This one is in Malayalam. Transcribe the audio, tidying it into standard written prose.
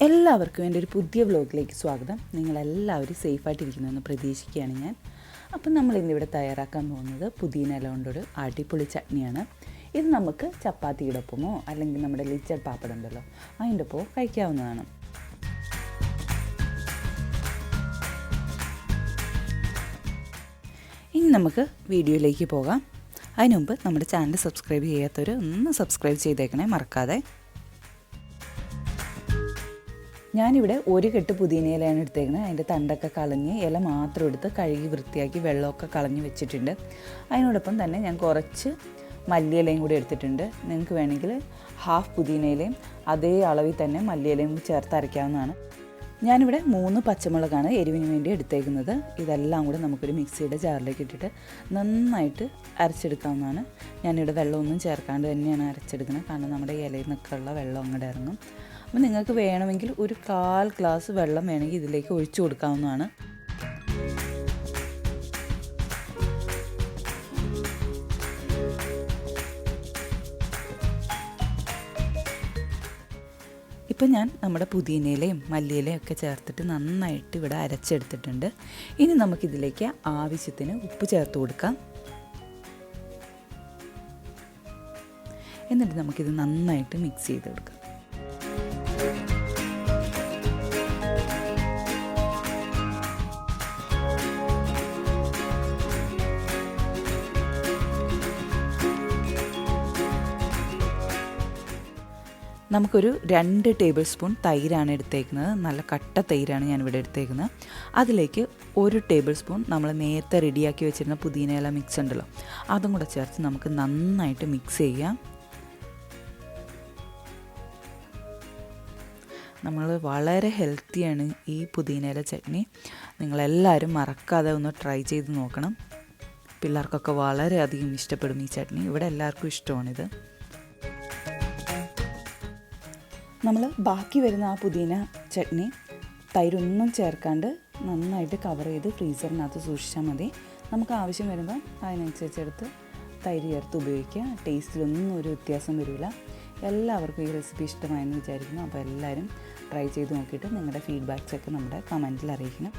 എല്ലാവർക്കും എൻ്റെ ഒരു പുതിയ വ്ലോഗിലേക്ക് സ്വാഗതം. നിങ്ങളെല്ലാവരും സേഫായിട്ടിരിക്കുന്നുവെന്ന് പ്രതീക്ഷിക്കുകയാണ് ഞാൻ. അപ്പം നമ്മളിന്നിവിടെ തയ്യാറാക്കാൻ പോകുന്നത് പുതിന ഇല കൊണ്ടൊരു അടിപൊളി ചട്നിയാണ്. ഇത് നമുക്ക് ചപ്പാത്തിയുടെ ഒപ്പമോ അല്ലെങ്കിൽ നമ്മുടെ ലിച്ചഡ് പാപ്പടം ഉണ്ടല്ലോ അതിൻ്റെ ഒപ്പമോ കഴിക്കാവുന്നതാണ്. ഇനി നമുക്ക് വീഡിയോയിലേക്ക് പോകാം. അതിനു മുമ്പ് നമ്മുടെ ചാനൽ സബ്സ്ക്രൈബ് ചെയ്യാത്തവർ ഒന്ന് സബ്സ്ക്രൈബ് ചെയ്തേക്കണേ മറക്കാതെ. ഞാനിവിടെ ഒരു കെട്ട് പുതിന ഇലയാണ് എടുത്തേക്കുന്നത്. അതിൻ്റെ തണ്ടൊക്കെ കളഞ്ഞ് ഇല മാത്രം എടുത്ത് കഴുകി വൃത്തിയാക്കി വെള്ളമൊക്കെ കളഞ്ഞ് വെച്ചിട്ടുണ്ട്. അതിനോടൊപ്പം തന്നെ ഞാൻ കുറച്ച് മല്ലിയിലയും കൂടി എടുത്തിട്ടുണ്ട്. നിങ്ങൾക്ക് വേണമെങ്കിൽ ഹാഫ് പുതിന ഇലയും അതേ അളവിൽ തന്നെ മല്ലിയിലയും ചേർത്ത് അരയ്ക്കാവുന്നതാണ്. ഞാനിവിടെ 3 പച്ചമുളകാണ് എരിവിന് വേണ്ടി എടുത്തേക്കുന്നത്. ഇതെല്ലാം കൂടെ നമുക്കൊരു മിക്സിയുടെ ജാറിലേക്ക് ഇട്ടിട്ട് നന്നായിട്ട് അരച്ചെടുക്കാവുന്നതാണ്. ഞാനിവിടെ വെള്ളമൊന്നും ചേർക്കാണ്ട് തന്നെയാണ് അരച്ചെടുക്കുന്നത്. കാരണം നമ്മുടെ ഇലയിൽ നിന്നൊക്കെയുള്ള വെള്ളം അങ്ങോട്ട് ഇറങ്ങും. അപ്പോൾ നിങ്ങൾക്ക് വേണമെങ്കിൽ ഒരു 1/4 ഗ്ലാസ് വെള്ളം വേണമെങ്കിൽ ഇതിലേക്ക് ഒഴിച്ചു കൊടുക്കാവുന്നതാണ്. ഇപ്പം ഞാൻ നമ്മുടെ പുതിനയിലയും മല്ലിയിലയും ഒക്കെ ചേർത്തിട്ട് നന്നായിട്ട് ഇവിടെ അരച്ചെടുത്തിട്ടുണ്ട്. ഇനി നമുക്കിതിലേക്ക് ആവശ്യത്തിന് ഉപ്പ് ചേർത്ത് കൊടുക്കാം. എന്നിട്ട് നമുക്കിത് നന്നായിട്ട് മിക്സ് ചെയ്ത് കൊടുക്കാം. നമുക്കൊരു 2 ടേബിൾ സ്പൂൺ തൈരാണ് എടുത്തേക്കുന്നത്. നല്ല കട്ട തൈരാണ് ഞാനിവിടെ എടുത്തേക്കുന്നത്. അതിലേക്ക് 1 ടേബിൾ സ്പൂൺ നമ്മൾ നേരത്തെ റെഡിയാക്കി വെച്ചിരുന്ന പുതിന ഇല മിക്സ് ഉണ്ടല്ലോ അതും കൂടെ ചേർത്ത് നമുക്ക് നന്നായിട്ട് മിക്സ് ചെയ്യാം. നമ്മൾ വളരെ ഹെൽത്തിയാണ് ഈ പുതിന ഇല ചട്നി. നിങ്ങളെല്ലാവരും മറക്കാതെ ഒന്ന് ട്രൈ ചെയ്ത് നോക്കണം. പിള്ളേർക്കൊക്കെ വളരെയധികം ഇഷ്ടപ്പെടും ഈ ചട്നി. ഇവിടെ എല്ലാവർക്കും ഇഷ്ടമാണിത്. നമ്മൾ ബാക്കി വരുന്ന ആ പുതിന ചട്നി തൈരൊന്നും ചേർക്കാണ്ട് നന്നായിട്ട് കവർ ചെയ്ത് ഫ്രീസറിനകത്ത് സൂക്ഷിച്ചാൽ മതി. നമുക്ക് ആവശ്യം വരുമ്പോൾ അതിനനുസരിച്ചെടുത്ത് തൈര് ചേർത്ത് ഉപയോഗിക്കുക. ടേസ്റ്റിലൊന്നും ഒരു വ്യത്യാസം വരില്ല. എല്ലാവർക്കും ഈ റെസിപ്പി ഇഷ്ടമായെന്ന് വിചാരിക്കുന്നു. അപ്പോൾ എല്ലാവരും ട്രൈ ചെയ്ത് നോക്കിയിട്ട് നിങ്ങളുടെ ഫീഡ്ബാക്സൊക്കെ നമ്മുടെ കമൻറ്റിൽ അറിയിക്കണം.